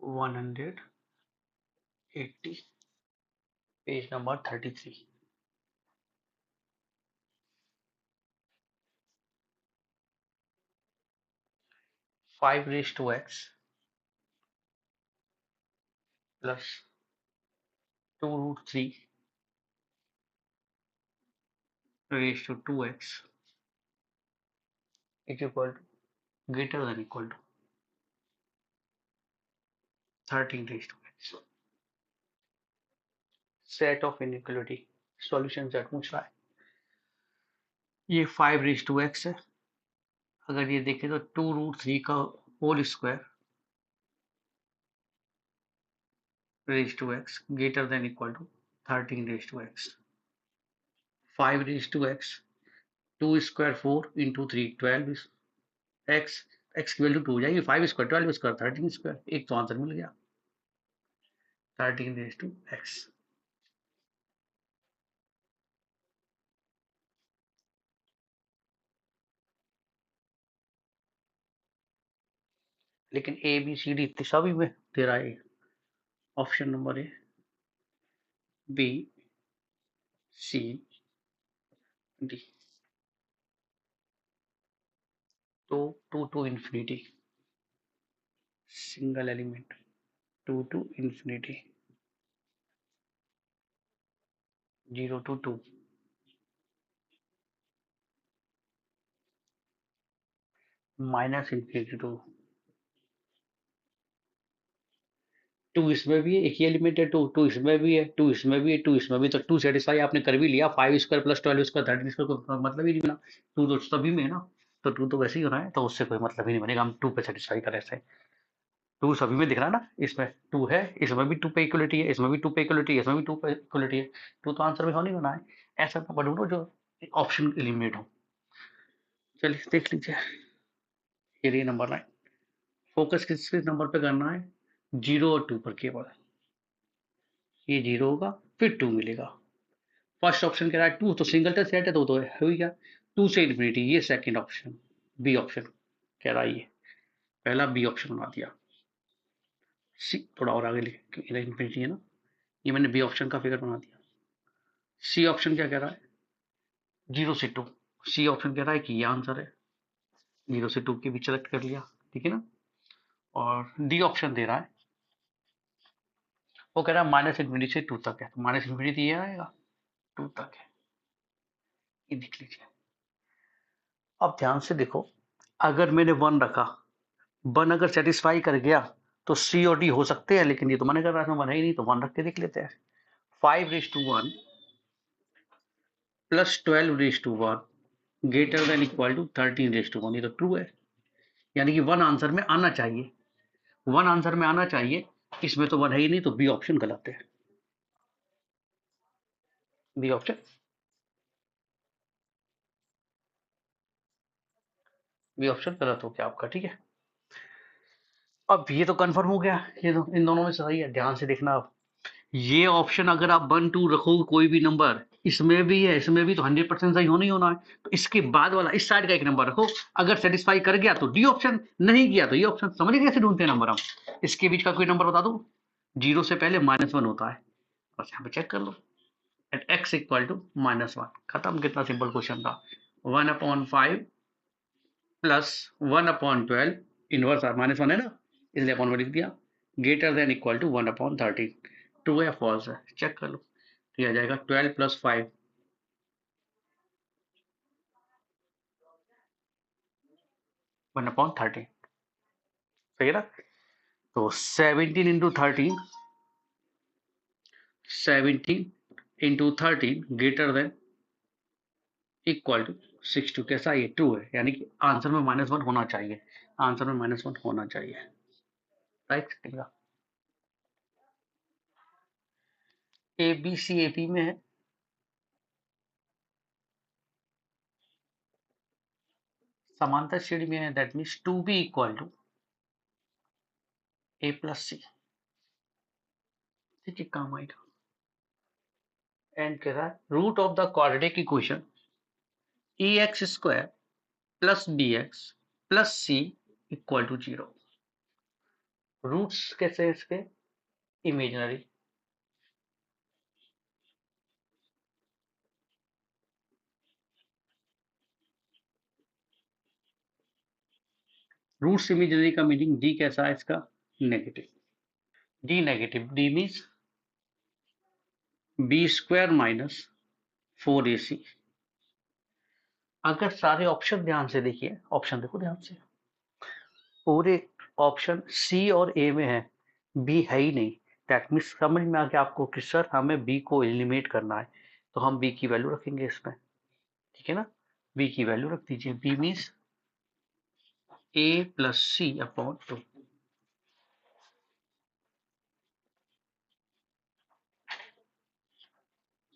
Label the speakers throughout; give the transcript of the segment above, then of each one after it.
Speaker 1: 180, page number 33। 5 raised to x plus 2√3 raised to 2x is equal to greater than equal to 13 raised to x। Set of inequality solution set पूछ रहा है। ये 5 raised to x है। अगर ये देखें तो 2√3 का whole square raised to x greater than equal to 13 raised to x। 5 raised to x, 2 square 4 into 3 12 x, x की वैल्यू 2 हो जाएगी, 5 स्क्वायर 12 स्क्वायर 13 स्क्वायर, एक तो आंसर मिल गया 13 raised to x। लेकिन ए बी सी डी सभी में दे रहा है। Option number A B C D. तो 2 to infinity single element 2 to infinity 0 to 2 minus infinity to 2 इसमें भी है, एक ही एलिमेंट है 2, 2 इसमें भी है, 2 इसमें भी है, 2 इसमें भी, तो 2 सेटिस्फाई आपने कर भी लिया। 5 स्क्वायर प्लस 12 स्क्वायर 13 स्क्वायर को मतलब ही नहीं बना। 2 तो सभी में है ना, तो 2 तो वैसे ही होना है, तो उससे कोई मतलब ही नहीं बनेगा। हम 2 पे सेटिस्फाई करें से। 2 सभी में दिख रहा है ना, इसमें 2 है, इसमें भी 2 पे इक्वलिटी है, इसमें भी 2 पे इक्वलिटी है, इसमें भी 2 पे इक्वलिटी है। 2 तो आंसर में होने ही होना है। ऐसा नंबर ढूंढो जो ऑप्शन एलिमिनेट हो। चलिए देख लीजिए, ये नंबर 9। फोकस किस नंबर पे करना है? 0 और 2 पर केवल। ये 0 होगा फिर 2 मिलेगा। फर्स्ट ऑप्शन कह रहा है 2, तो सिंगलटन सेट है तो है ही क्या, 2 से इन्फिनिटी। ये सेकंड ऑप्शन बी ऑप्शन कह रहा है। ये पहला बी ऑप्शन बना दिया। सी थोड़ा और आगे लिखे क्योंकि इधर इन्फिनिटी है ना, ये मैंने बी ऑप्शन का फिगर बना दिया। सी ऑप्शन क्या कह रहा है? 0 से 2। सी ऑप्शन कह रहा है कि ये आंसर है, 0 से 2 के बीच सेलेक्ट कर लिया, ठीक है ना। और डी ऑप्शन दे रहा है, वो कह रहा है माइनस इन्फिनिटी से 2 तक है, तो माइनस इन्फिनिटी ये आएगा, 2 तक है। ये देख लीजिए। अब ध्यान से देखो, अगर मैंने 1 रखा, 1 अगर सेटिस्फाई कर गया तो सी और डी हो सकते हैं, लेकिन ये तो मैंने कर रहा है, 1 है ही नहीं, तो 1 रख के देख लेते हैं। 5 raised to 1 plus 12 raised to 1 greater than equal to 13 raised to 1। ये तो ट्रू है, यानी कि 1 आंसर में आना चाहिए, 1 आंसर में आना चाहिए। इसमें तो 1 है ही नहीं, तो बी ऑप्शन गलत है। बी ऑप्शन, बी ऑप्शन गलत हो गया आपका, ठीक है। अब ये तो कंफर्म हो गया, ये तो इन दोनों में सही है। ध्यान से देखना, अब ये ऑप्शन अगर आप 1 2 रखोगे कोई भी नंबर, इसमें भी है इसमें भी, तो 100% सही होना ही होना है। तो इसके बाद वाला इस साइड का एक नंबर रखो, अगर सेटिस्फाई कर गया तो डी ऑप्शन, नहीं किया तो ये ऑप्शन। समझ कैसे ढूंढते हैं नंबर हम? इसके बीच का कोई नंबर बता दो, 0 से पहले -1 होता है, बस यहाँ पे चेक कर लो। एट एक्स इक्वल टू -1, खत्म। कितना सिंपल क्वेश्चन था। 1/5 प्लस 1/12 इनवर्स -1 है ना, इसलिए अपॉन में लिख दिया। Greater than equal to 1/13। True है फॉल्स है, चेक कर लो। तो ये आ जाएगा 12 + 5 1/13, सही है ना। तो 17 into 13, 17 × 13 greater than equal to 62। कैसा, ये ट्रू है, यानी कि आंसर में -1 होना चाहिए, आंसर में -1 होना चाहिए, right. A B C A P में है, समांतर श्रेणी में है, that means 2b equal to a + c। ठीक है, काम आएगा। एंड कह रहा है root of the quadratic equation ax² + bx + c = 0। Roots कैसे हैं इसके? इमेजिनरी। रूट्स इमेजिनरी का मीनिंग डी कैसा है इसका? Negative. D negative, D means B square minus 4ac। अगर सारे ऑप्शन ध्यान से देखिए, ऑप्शन देखो ध्यान से, पूरे ऑप्शन सी और ए में है, बी है ही नहीं। दैट मीन्स समझ में आ गया आपको कि सर हमें बी को एलिमिनेट करना है, तो हम बी की वैल्यू रखेंगे इसमें। ठीक है ना, बी की वैल्यू रख दीजिए, बी मीन्स ए प्लस सी अपॉन 2।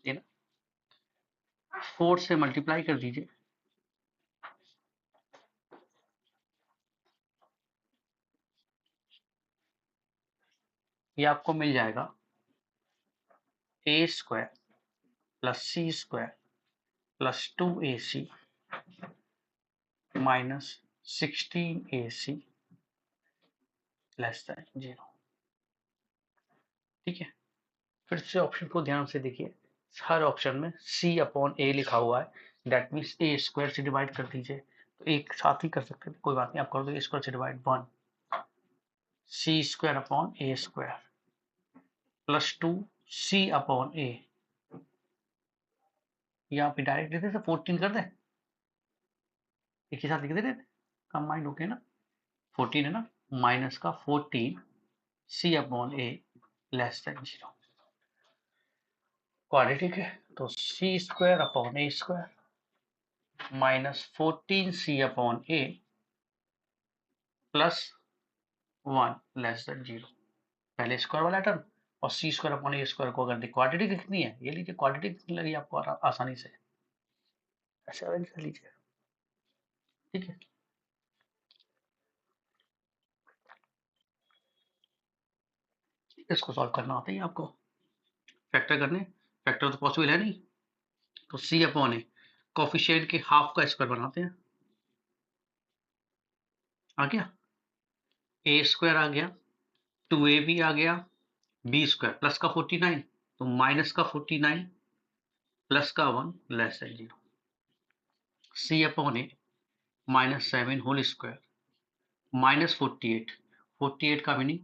Speaker 1: है ना, 4 से मल्टीप्लाई कर दीजिए, ये आपको मिल जाएगा a square plus c square plus 2ac minus 16ac less than 0। ठीक है, फिर से ऑप्शन को ध्यान से देखिए, हर ऑप्शन में c अपॉन ए लिखा हुआ है, दैट मीन्स ए स्क्वायर से डिवाइड कर दीजिए, तो एक साथ ही कर सकते हैं, कोई बात नहीं, आप कर दो ए स्क्वायर से डिवाइड 1 सी स्क्वायर अपॉन ए स्क्वायर प्लस 2c अपॉन ए, यहाँ पे डायरेक्ट लिख देते 14 कर दे, एक ही साथ लिख देते, कंबाइंड होके ना, 14 है ना, माइनस का 14 सी अपॉन ए लेस देन 0। क्वाड्रेटिक है, तो सी स्क्वायर अपॉन ए स्क्वायर माइनस 14c अपॉन ए प्लस 1 लेस देन 0। पहले स्क्वायर वाला टर्म और सी स्क्वायर अपॉन ए स्क्वायर को अगर क्वाड्रेटिक लिखनी है, ये लीजिए क्वाड्रेटिक लिखने लगी आपको आसानी से, ऐसे अरेंज कर लीजिए। ठीक है, इसको सॉल्व करना आता है आपको, फैक्टर करने, फैक्टर तो पॉसिबल है नहीं, तो सी अपॉन ए कोफिशिएंट के हाफ का स्क्वायर बनाते हैं, आ गया, ए स्क्वायर आ गया, 2a भी आ गया, बी स्क्वायर प्लस का 49, तो माइनस का 49 प्लस का 1 less than 0। C upon a minus 7 whole square minus 48, 48 का मीनिंग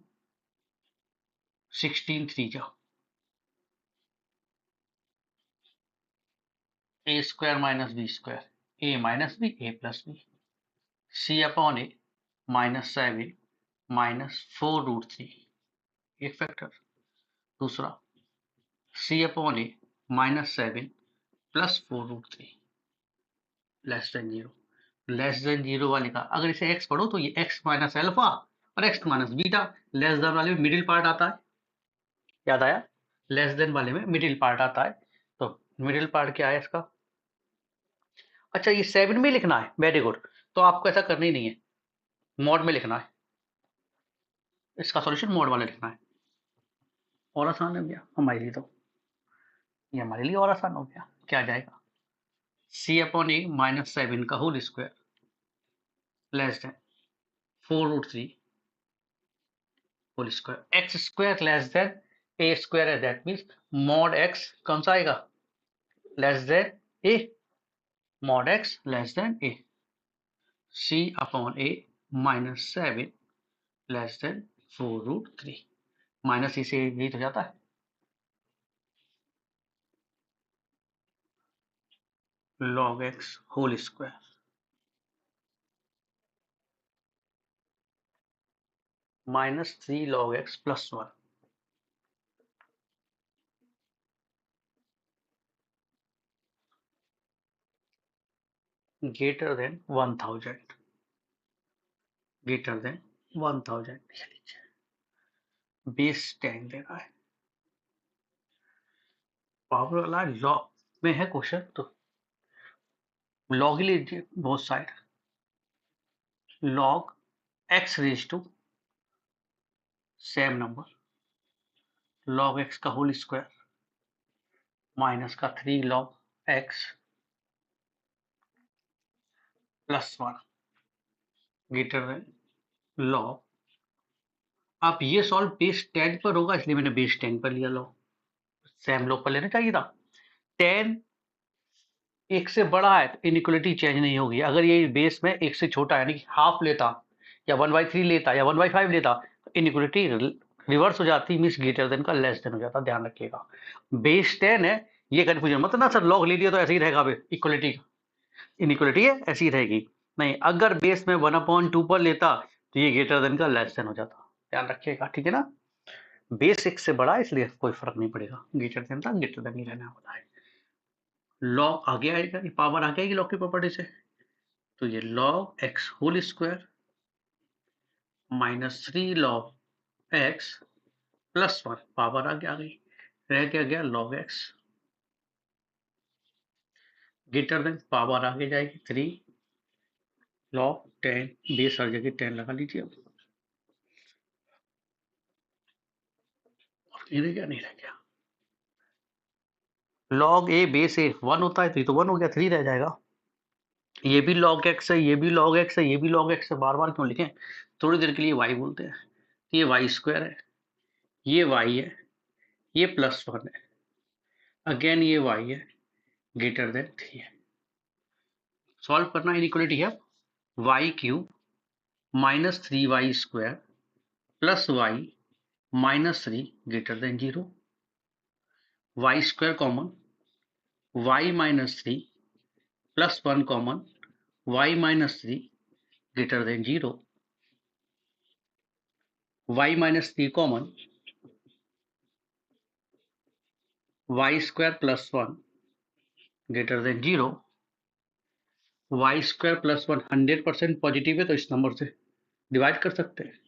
Speaker 1: 16 3 जा, a square minus b square, a minus b a plus b, c upon a minus 7 minus 4√3, एक factor. दूसरा c upon a minus 7 plus 4√3 less than 0। Less than 0 वाले का अगर इसे x पढ़ो तो ये x माइनस एल्फा और x minus beta, less than वाले में मिडिल पार्ट आता है, याद आया, लेस देन वाले में मिडिल पार्ट आता है, तो मिडिल पार्ट क्या है इसका? अच्छा, ये 7 में लिखना है, वेरी गुड, तो आपको ऐसा करना ही नहीं है, मॉड में लिखना है, इसका सॉल्यूशन मॉड वाला लिखना है, और आसान हो गया हमारे लिए, तो ये हमारे लिए और आसान हो गया, क्या आ जाएगा, सी अपॉन ए माइनस 7 का whole square less than 4√3 whole square, x square less than a square है, दैट मीन्स मॉड एक्स कौन सा आएगा, less than a, mod x less than a, c upon a minus 7 less than 4√3, minus इसे यही तो जाता है, log x whole square minus 3 log x plus 1 greater than 1000, greater than 1000, base 10 दे रहा है, पावर वाला लॉग में है क्वेश्चन, तो लॉग ही लीजिए both side, log x raise to same number log x का होल स्क्वायर माइनस का 3 log x plus 1 greater than log आप ये सॉल्व बेस 10 पर होगा, इसलिए मैंने बेस 10 पर लिया। लो सेम लोग पर लेना चाहिए था। 10 एक से बड़ा है तो इनइक्वलिटी चेंज नहीं होगी। अगर ये बेस में एक से छोटा है, यानी कि हाफ लेता या 1/3 लेता या 1/5 लेता, तो इनइक्वलिटी रिवर्स हो जाती, मीन्स ग्रेटर देन का लेस देन हो जाता। ध्यान रखिएगा, बेस 10 है, ये कंफ्यूजन मत ना सर, लॉग ले लिया तो ऐसे ही रहेगा, इक्वलिटी इनइक्वलिटी है ऐसी ही रहेगी। नहीं, अगर बेस में 1/2 पर लेता तो ये ग्रेटर देन का लेस देन हो जाता। ध्यान रखिएगा, ठीक है ना। बेस एक से बड़ा है इसलिए कोई फर्क नहीं पड़ेगा, ग्रेटर देन था ग्रेटर देन ही रहना होता है। लॉग आगे आएगा, ये पावर आगे आएगी लॉग की प्रॉपर्टी से, तो ये log x whole square -3 log x +1 power आगे आ गई, रह क्या गया log x greater than, power आगे जाएगी 3 log 10, बेस हर जगह 10 लगा लीजिए। अब ये रह गया, नहीं रह गया। log a बेस a 1 होता है तो ये तो 1 हो गया, 3 रह जाएगा। ये भी log x है, ये भी log x है, ये भी log x है, बार बार क्यों लिखें, थोड़ी देर के लिए y बोलते हैं। ये y स्क्वायर है, ये y है, ये +1 है, अगेन ये y है, ग्रेटर देन 3 है। सॉल्व करना इनइक्वलिटी है, y³ -3y² +y -3 greater than 0, y² common, y -3 +1 common, y -3 greater than 0, y -3 common, y² +1 greater then 0, y² +1 100% positive है तो इस नंबर से डिवाइड कर सकते हैं,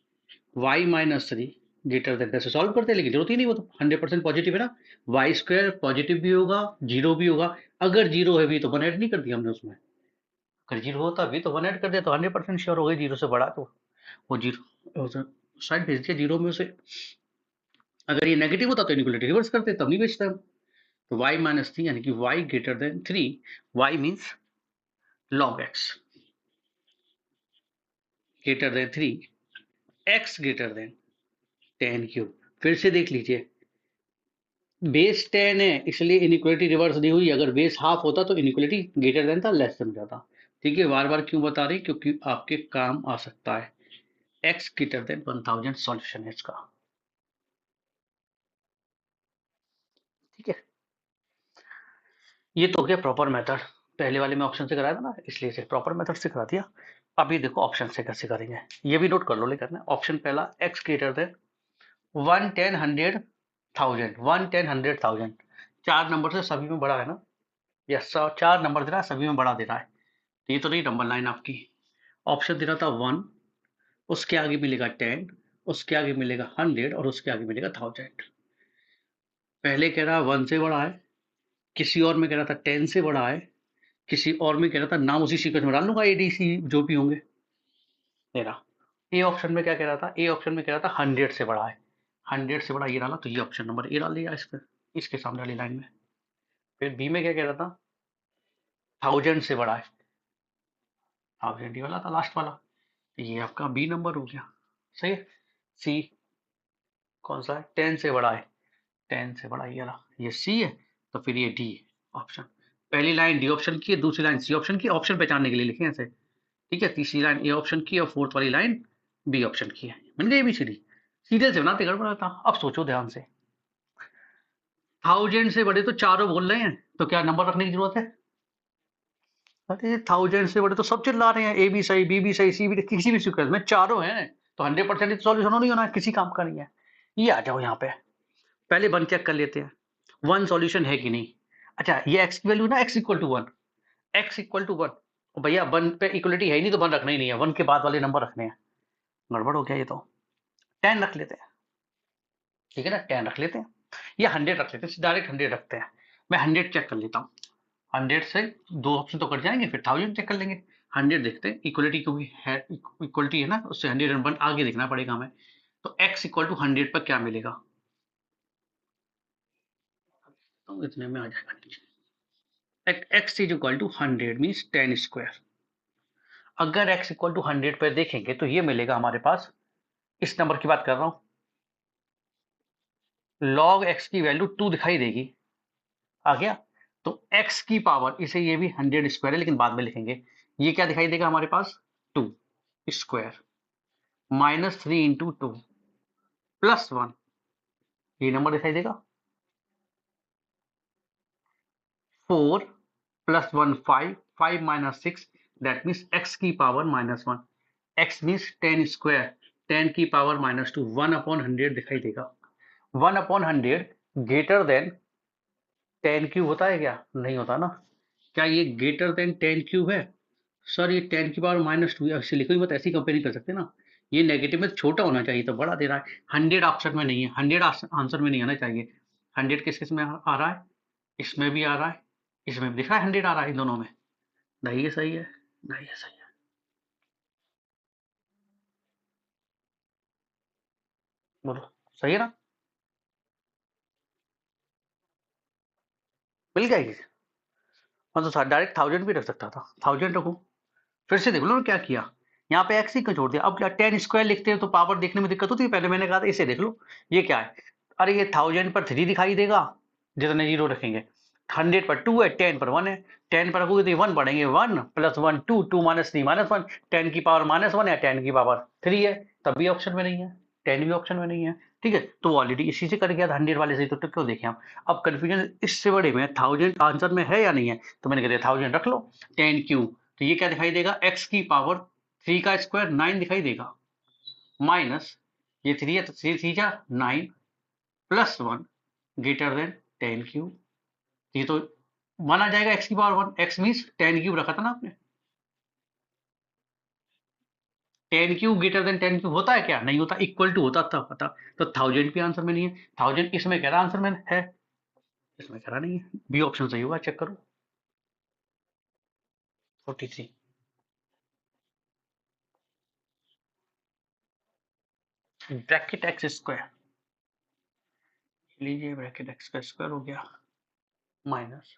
Speaker 1: y -3 ग्रेटर देन, वैसे सॉल्व करते हैं लेकिन जरूरत ही नहीं, वो तो 100% पॉजिटिव है ना। y² पॉजिटिव भी होगा, जीरो भी होगा, अगर जीरो है भी तो 1 ऐड नहीं कर दिया हमने उसमें, अगर जीरो होता भी तो 1 ऐड कर दिया तो 100% श्योर हो गई, जीरो से बड़ा तो वो जीरो साइड भेज दिया जीरो में उसे। अगर ये नेगेटिव होता तो इनइक्वलिटी रिवर्स करते, तब नहीं भेजता हम। तो y -3 यानी कि y greater than 3, y means log x greater then 3, x greater then 10³ फिर से देख लीजिए, बेस 10 है इसलिए इनइक्वलिटी रिवर्स नहीं हुई, अगर बेस हाफ होता तो इनइक्वलिटी ग्रेटर देन था लेस देन जाता। ठीक है, बार बार क्यों बता रही, क्योंकि आपके काम आ सकता है। x ग्रेटर देन 1000 सॉल्यूशन है इसका। ठीक है, ये तो हो गया प्रॉपर मेथड, पहले वाले में ऑप्शन से कराया था ना, इसलिए इसे प्रॉपर मेथड से करा दिया। अब ये देखो ऑप्शन से कैसे करेंगे, ये भी नोट कर लो लेकर। ऑप्शन पहला x ग्रेटर देन 1 10 100 1000, 1 10 100 1000, चार नंबर से सभी में बड़ा है ना, यस, चार नंबर दे रहा है, सभी में बड़ा दे रहा है, तो ये तो नहीं नंबर लाइन आपकी। ऑप्शन दे रहा था 1, उसके आगे मिलेगा 10, उसके आगे मिलेगा 100 और उसके आगे मिलेगा 1000। पहले कह रहा 1 से बड़ा है, किसी और में कह रहा था 10 से बड़ा है, किसी और में कह रहा था नाम उसी सीक्वेंस में डाल लूंगा, एडीसी जो भी होंगे। मेरा ए ऑप्शन में क्या कह रहा था, ए ऑप्शन में कह रहा था 100 से बड़ा है, 100 से बड़ा ये डाला तो ये ऑप्शन नंबर ए डाल दिया इस पर, इसके सामने वाली लाइन में। फिर बी में क्या कह रहा था, 1000 से बड़ा है, 1000 ये वाला था लास्ट वाला, ये आपका बी नंबर हो गया। सही है। सी कौन सा है, 10 से बड़ा है, 10 से बड़ा ये रहा, ये सी है, तो फिर ये डी ऑप्शन। पहली लाइन डी ऑप्शन की है, दूसरी लाइन सी ऑप्शन की, ऑप्शन पहचानने के लिए लिखे ऐसे। ठीक है, तीसरी लाइन ए ऑप्शन की और फोर्थ वाली लाइन बी ऑप्शन की है, बन गई एबीसीडी। सीरियल से बनाते गड़बड़ था। अब सोचो ध्यान से, 1000 से बड़े तो चारों बोल रहे हैं, तो क्या नंबर रखने की जरूरत है, अरे 1000 से बड़े तो सब चिल्ला रहे हैं, ए भी सही, बी भी सही, सी भी, किसी भी सीक्वेंस में चारों हैं, तो 100% सॉल्यूशन नहीं होना, किसी काम का नहीं है। ये आ जाओ यहाँ पे, पहले वन चेक कर लेते हैं, वन सॉल्यूशन है कि नहीं। अच्छा, ये एक्स की वैल्यू ना, X equal to one, X equal to one, भैया वन पे इक्वलिटी है ही नहीं तो वन रखना ही नहीं है, वन के बाद वाले नंबर रखने हैं। गड़बड़ हो गया ये तो, 10 रख लेते हैं, ठीक है ना, 10 रख लेते हैं, या 100 रख लेते हैं, डायरेक्ट 100 रखते हैं। मैं 100 चेक कर लेता हूँ, 100 से दो ऑप्शन तो कट जाएंगे, फिर 1000 चेक कर लेंगे। 100 देखते हैं, इक्वलिटी क्योंकि है, इक्वलिटी है ना, उससे 101 आगे देखना पड़ेगा हमें। तो x इक्वल टू 100 पर क्या मिलेगा, तो इतने में आ जाएगा नीचे, x is equal to 100 means 10 square. अगर x इक्वल टू 100 पर देखेंगे तो ये मिलेगा हमारे पास, इस नंबर की बात कर रहा हूँ, log x की वैल्यू 2 दिखाई देगी, आ गया। तो x की पावर, इसे ये भी 100 स्क्वायर है लेकिन बाद में लिखेंगे, ये क्या दिखाई देगा हमारे पास 2 स्क्वायर माइनस 3 इंटू 2 प्लस 1, ये नंबर दिखाई देगा 4 plus 1 5, 5 minus 6, that means x की power minus 1, x means 10 square, 10 की पावर माइनस 2, 1/100 दिखाई देगा। 1/100 ग्रेटर देन 10 क्यूब होता है क्या? नहीं होता ना। क्या ये ग्रेटर देन 10 क्यूब है? सर ये 10 की पावर माइनस 2, ऐसे लिखो ही मत, ऐसी कंपेयर नहीं कर सकते ना। ये नेगेटिव में छोटा होना चाहिए, तो बड़ा दे रहा है। 100 ऑप्शन में नहीं है, 100 आंसर में नहीं आना चाहिए। 100 किस किस में आ रहा है? इसमें भी आ रहा है, इसमें भी दिख रहा है 100 आ रहा है, इन दोनों में। नहीं, ये सही है, नहीं ये सही है। बोलो सही है ना? मिल जाएगी। मैं तो डायरेक्ट 1000 भी रख सकता था, 1000 रखूं। फिर से देख लो ना क्या किया, यहाँ पे एक्स ही क्यों छोड़ दिया। अब क्या 10 स्क्वायर लिखते हैं तो पावर देखने में दिक्कत होती है, पहले मैंने कहा था इसे देख लो, ये क्या है। अरे ये 1000 पर 3 दिखाई देगा जितने जीरो रखेंगे, 100 पर 2 है, 10 पर 1 है, 10 पर रखोगे तो 1 पढ़ेंगे, 1 प्लस 1 2, 2 माइनस 3 माइनस 1, 10 की पावर माइनस 1 है, 10 की पावर 3 है, तब भी ऑप्शन में नहीं है, 10 भी ऑप्शन में नहीं है। ठीक है, तो ऑलरेडी इसी से कर गया था 100 वाले से, तो क्यों देखें हम। अब कंफ्यूजन इससे बड़े में 1000 आंसर में है या नहीं है, तो मैंने कह दिया 1000 रख लो। 10 क्यू, तो ये क्या दिखाई देगा, x की पावर 3 का स्क्वायर 9 दिखाई देगा, माइनस ये 3 है तो 3 3 जा 9 प्लस 1 ग्रेटर देन 10 क्यूब, ये तो माना जाएगा x की पावर 1, x मीन्स 10 क्यूब रखा था ना आपने। 10 क्यूब ग्रेटर देन 10 क्यूब होता है क्या? नहीं होता, इक्वल टू होता था पता। तो 1000 भी आंसर में नहीं है, 1000 इसमें कह रहा आंसर में है, इसमें कह रहा नहीं है। बी ऑप्शन सही होगा, चेक करो। 43 ब्रैकेट एक्स स्क्वायर लीजिए, ब्रैकेट एक्स का स्क्वायर हो गया माइनस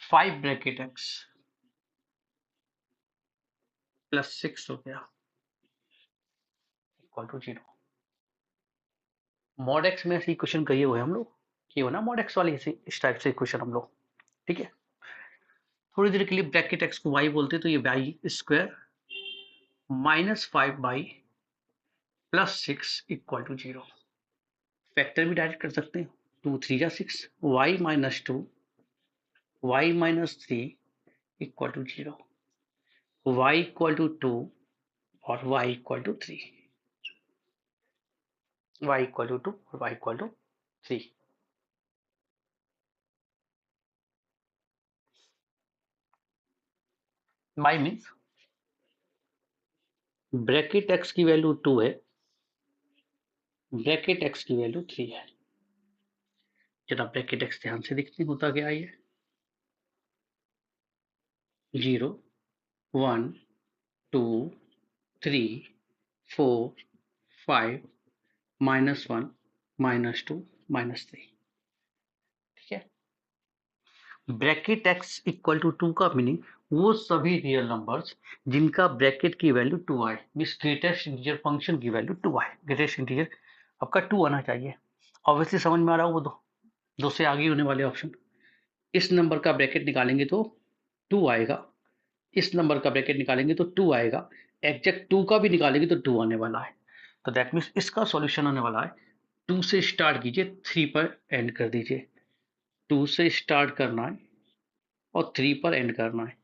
Speaker 1: 5 ब्रैकेट एक्स प्लस 6 हो गया इक्वल टू 0। मॉड एक्स में ऐसे इक्वेशन कहिए हुए हम लोग, ये हो ना मॉड एक्स वाली ऐसी इस टाइप से इक्वेशन हम लोग। ठीक है, थोड़ी देर के लिए ब्रैकेट एक्स को वाई बोलते, तो ये Y square minus 5 by plus 6 equal to 0। Factor भी डायरेक्ट कर सकते हैं, 2 3 जा 6, Y minus 2 Y minus 3 equal to 0, Y equal to 2 और Y equal to 3, Y equal to 2 और Y equal to 3। By means bracket X की value 2 है, bracket X की वैल्यू 3 है। जरा ब्रैकेट एक्स ध्यान से दिखते होता क्या है ये, 0 1 2 3 4 5 माइनस 1 माइनस 2 माइनस 3। ठीक है, ब्रैकेट एक्स इक्वल टू 2 का मीनिंग वो सभी रियल नंबर्स जिनका ब्रैकेट की वैल्यू 2 आए, मींस ग्रेटेस्ट इंटीजर फंक्शन की वैल्यू 2 आए, ग्रेटेस्ट इंटीजर आपका 2 आना चाहिए। ऑब्वियसली समझ में आ रहा हो, वो दो से आगे होने वाले ऑप्शन। इस नंबर का ब्रैकेट निकालेंगे तो 2 आएगा, इस नंबर का ब्रैकेट निकालेंगे तो 2 आएगा, एग्जैक्ट 2 का भी निकालेंगे तो 2 आने वाला है। तो दैट मीन्स इसका सॉल्यूशन होने वाला है 2 से स्टार्ट कीजिए, 3 पर एंड कर दीजिए। 2 से स्टार्ट करना है और 3 पर एंड करना है।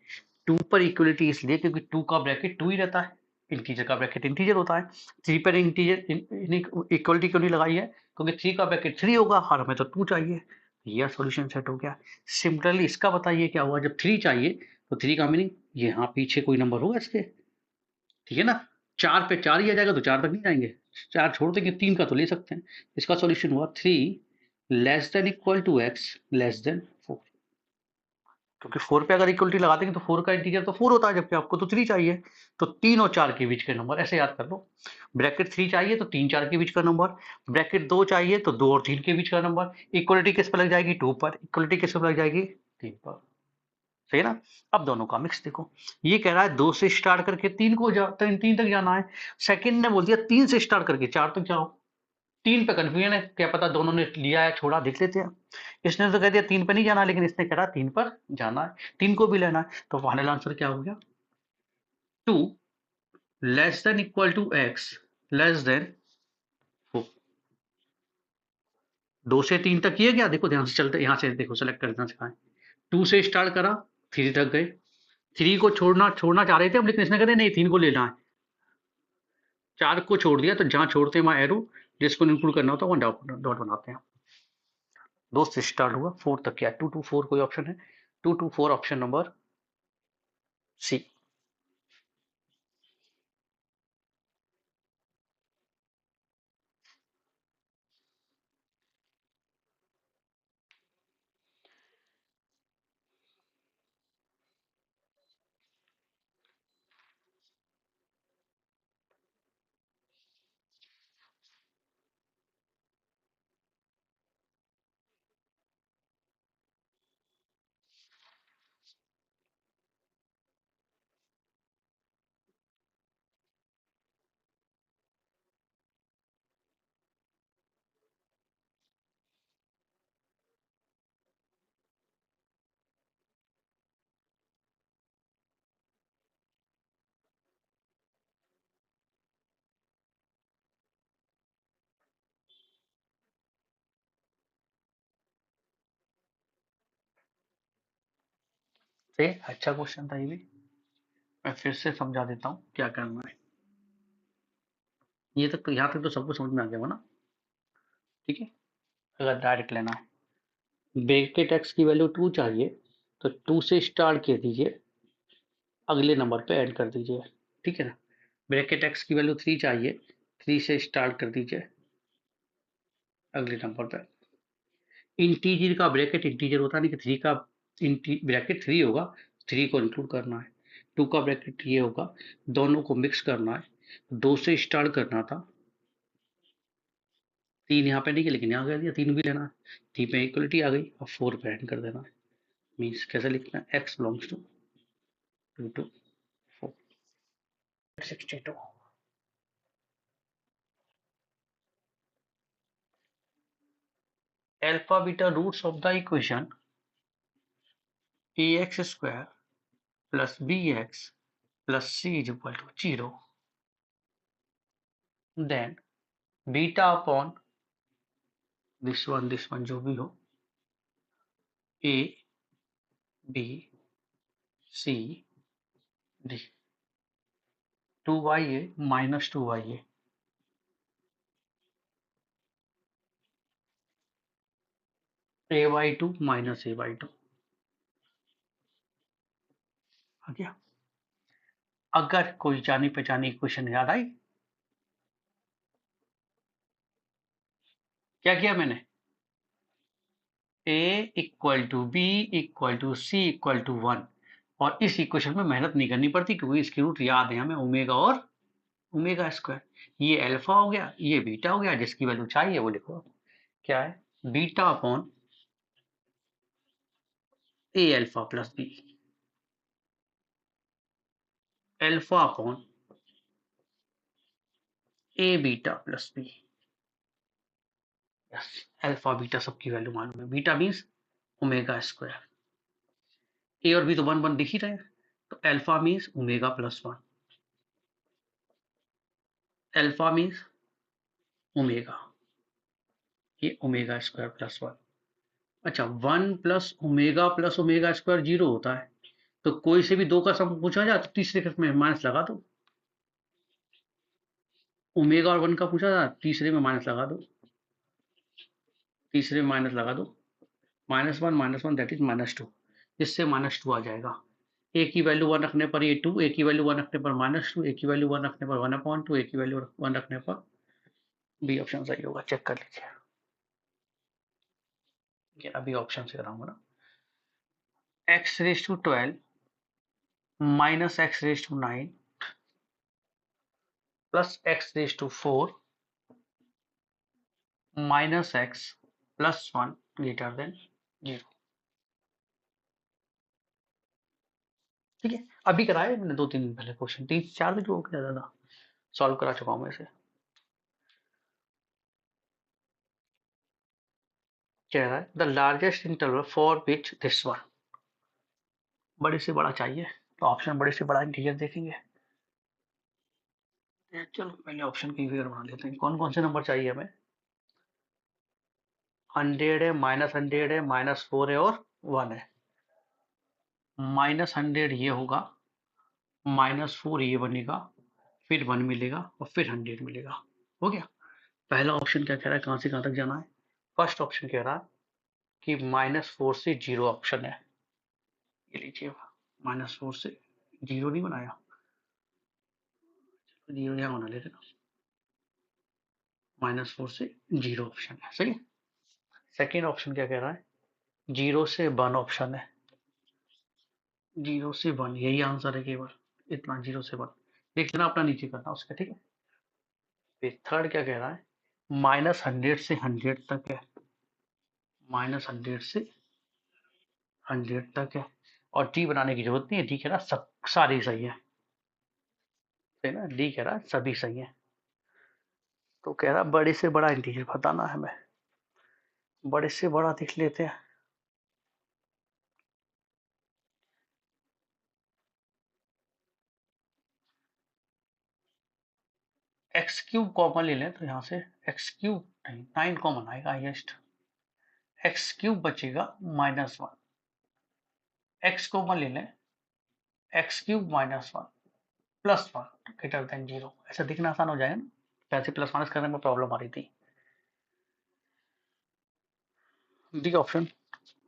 Speaker 1: 2 पर इक्वलिटी इसलिए क्योंकि 2 का ब्रैकेट 2 ही रहता है, इंटीजर का ब्रैकेट इंटीजर होता है। 3 पर इंटीजर इक्वलिटी क्यों नहीं लगाई है? क्योंकि 3 का ब्रैकेट 3 होगा और हमें तो 2 चाहिए। यह सॉल्यूशन सेट हो गया। सिमिलरली इसका बताइए क्या हुआ, जब 3 चाहिए तो 3 का मीनिंग यहाँ पीछे कोई नंबर होगा इसके, ठीक है ना। 4 पे 4 ही आ जाएगा तो 4 तक नहीं जाएंगे, 4 छोड़ देंगे, 3 का तो ले सकते हैं। इसका सॉल्यूशन हुआ 3 less than equal to X less than 4, क्योंकि 4 पे अगर इक्वलिटी लगा देंगे तो 4 का इंटीजर तो 4 होता है, जबकि आपको तो 3 चाहिए। तो 3 और 4 के बीच के नंबर ऐसे याद कर लो। ब्रैकेट 3 चाहिए तो 3 4 के बीच का नंबर, ब्रैकेट 2 चाहिए तो 2 और 3 के बीच का नंबर। इक्वलिटी किस पर लग जाएगी? 2 पर। इक्वलिटी किस पर लग जाएगी? 3 पर। सही है ना। अब दोनों का मिक्स देखो, ये कह रहा है 2 से स्टार्ट करके 3 को 3 तक जाना है, सेकंड ने बोल दिया 3 से स्टार्ट करके 4 तक जाओ। 3 पे कंफ्यूजन है, क्या पता दोनों ने लिया है छोड़ा, देख लेते हैं। इसने तो कह दिया 3 पे नहीं जाना, लेकिन इसने कह रहा 3 पर जाना है, 3 को भी लेना है। तो फाइनल आंसर क्या हो गया, 2 less than equal to X less than 4। 2 से 3 तक किए क्या, देखो ध्यान से चलते, यहाँ से देखो सेलेक्ट करना सिखाएं। 2 से स्टार्ट करा, 3 तक गए। 3 को छोड़ना छोड़ना चाह रहे थे हम, लेकिन इसने कहते नहीं 3 को लेना है। 4 को छोड़ दिया, तो जहां छोड़ते हैं वहां एरो, जिसको इंक्लूड करना होता है वहां डॉट बनाते हैं। 2 से स्टार्ट हुआ, 4 तक किया, 2 to 4 कोई ऑप्शन है, 2 to 4 ऑप्शन नंबर सी। से अच्छा क्वेश्चन था ये भी, मैं फिर से समझा देता हूँ क्या करना है। ये तक तो, यहाँ तक तो सबको समझ में आ गया होगा ना, ठीक है। अगर डायरेक्ट लेना है, ब्रैकेट एक्स की वैल्यू 2 चाहिए, तो 2 से स्टार्ट कर दीजिए, अगले नंबर पे ऐड कर दीजिए, ठीक है ना। ब्रैकेट एक्स की वैल्यू 3 चाहिए, 3 से स्टार्ट कर दीजिए, अगले नंबर पे। इंटीजर का ब्रैकेट इंटीजर होता नहीं कि 3 का ब्रैकेट 3 होगा, 3 को इंक्लूड करना है। 2 का ब्रैकेट ये होगा, दोनों को मिक्स करना है। 2 से स्टार्ट करना था, 3 यहाँ पे नहीं, लेकिन यहाँ कह दिया 3 भी लेना है, 3 पे इक्वलिटी आ गई, अब 4 पे ऐड कर देना है। मीन्स कैसे लिखना है, X belongs to 2 to 4, 62। Alpha beta roots of the equation ax square plus bx plus c is equal to 0, then beta upon this one जो भी हो, a b c d, 2ya minus 2ya, a by 2 minus a by 2 आ गया। अगर कोई जानी पहचानी equation याद आई, क्या किया मैंने, a equal to B equal to C equal to 1, और इस इक्वेशन में मेहनत नहीं करनी पड़ती क्योंकि इसकी रूट याद है हमें, ओमेगा और ओमेगा स्क्वायर। ये अल्फा हो गया, ये बीटा हो गया, जिसकी वैल्यू चाहिए वो लिखो, क्या है, beta upon a alpha plus b, alpha upon a beta plus b. Yes, alpha beta सबकी वैल्यू मालूम है, beta means omega square, a और बी तो 1 1 दिख ही रहे हैं, तो alpha means omega plus 1, alpha means omega, ये ओमेगा स्क्वायर प्लस 1। अच्छा, 1 प्लस ओमेगा स्क्वायर 0 होता है, तो कोई से भी 2 का सम पूछा जाए तो तीसरे के में माइनस लगा दो, ओमेगा और 1 का पूछा जाए तीसरे में माइनस लगा दो, तीसरे में माइनस लगा दो, -1 दैट इज -2, इससे -2 आ जाएगा। ए की वैल्यू 1 रखने पर ये 2, ए की वैल्यू 1 रखने पर -2, ए की वैल्यू 1 रखने पर 1/2, ए की वैल्यू 1 रखने पर बी ऑप्शन सही होगा, चेक कर लीजिए। ये अभी ऑप्शन से कराऊंगा ना, x⁻12 minus x⁻9 plus x⁻4 minus x plus 1 greater then 0, ठीक है। अभी कराए मैंने 2 3 दिन पहले क्वेश्चन, 3 4 दिन हो गया, ज्यादा सॉल्व करा चुका हूं मैं इसे। कह रहा है the largest interval for which this one, बड़े से बड़ा चाहिए तो ऑप्शन बड़े से बड़ा इंटीजर देखेंगे। चलो पहले ऑप्शन की फिगर बना लेते हैं, कौन कौन से नंबर चाहिए हमें। 100 है, -100 है, -4 है और 1 है। -100 ये होगा, -4 ये बनेगा, फिर 1 मिलेगा और फिर 100 मिलेगा। हो गया। पहला ऑप्शन क्या कह रहा है, कहां से कहां तक जाना है। फर्स्ट ऑप्शन कह रहा है कि -4 से 0 ऑप्शन है, ये लीजिए। -4 से 0 नहीं बनाया, 0 यहाँ बना लेते ना। -4 से 0 ऑप्शन है, सही है। सेकेंड ऑप्शन क्या कह रहा है, 0 से 1 ऑप्शन है, 0 से 1 यही आंसर है केवल, इतना 0 से 1 देख लेना, अपना नीचे करना उसका, ठीक है। फिर थर्ड क्या कह रहा है, -100 से 100 तक है, -100 से 100 तक है, और डी बनाने की जरूरत नहीं है, डी कह रहा सब सारी सही है, सही ना, डी कह रहा सभी सही है। तो कह रहा बड़े से बड़ा इंटीजर बताना है हमें, बड़े से बड़ा देख लेते हैं। एक्स क्यूब कॉमन ले लें तो यहाँ से एक्स क्यूब नहीं, 9 कॉमन आएगा हाइएस्ट, एक्स क्यूब बचेगा -1, एक्स कॉमन ले लें, एक्स क्यूब -1 +1 ग्रेटर देन 0, ऐसा दिखना आसान हो जाएगा ना, वैसे प्लस माइनस करने में प्रॉब्लम आ रही थी। डी ऑप्शन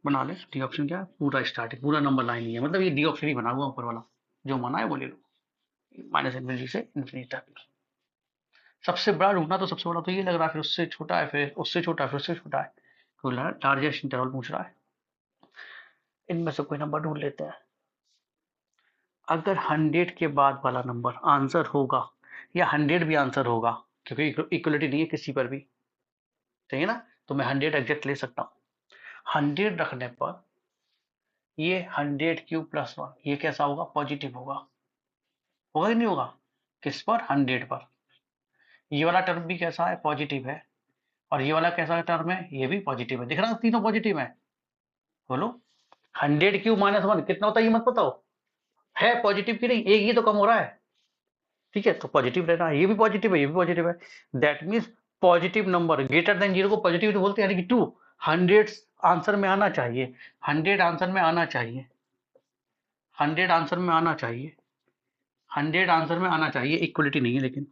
Speaker 1: बना ले, डी ऑप्शन क्या है, पूरा स्टार्टिंग पूरा नंबर लाइन ही है, मतलब ये डी ऑप्शन ही बना हुआ ऊपर वाला, जो माना है वो ले लो, -∞ से ∞ तक। सबसे बड़ा ढूंढना, तो सबसे बड़ा तो ये लग रहा है, फिर उससे छोटा है, फिर उससे छोटा है, फिर उससे छोटा है, तो लार्जेस्ट इंटरवल पूछ रहा है। इनमें से कोई नंबर ढूंढ लेते हैं। अगर 100 के बाद वाला नंबर आंसर होगा, या 100 भी आंसर होगा, क्योंकि इक्वलिटी नहीं है किसी पर भी, सही है ना, तो मैं 100 एग्जैक्ट ले सकता हूँ। 100 रखने पर ये 100³ +1 ये कैसा होगा, पॉजिटिव होगा, होगा कि नहीं होगा, किस पर, 100 पर। ये वाला टर्म भी कैसा है, पॉजिटिव है, और ये वाला कैसा टर्म है, ये भी पॉजिटिव है, दिख रहा है तीनों पॉजिटिव है। बोलो 100³ -1 कितना होता है, ये मत बताओ, है पॉजिटिव की नहीं, एक ये तो कम हो रहा है, ठीक है, तो पॉजिटिव रहना, ये भी पॉजिटिव है, ये भी पॉजिटिव है, that means positive number greater than 0 को पॉजिटिव बोलते हैं, यानी कि 2 100 आंसर में आना चाहिए, 100 आंसर में आना चाहिए, 100 आंसर में आना चाहिए, 100 आंसर में आना चाहिए, इक्वलिटी नहीं है लेकिन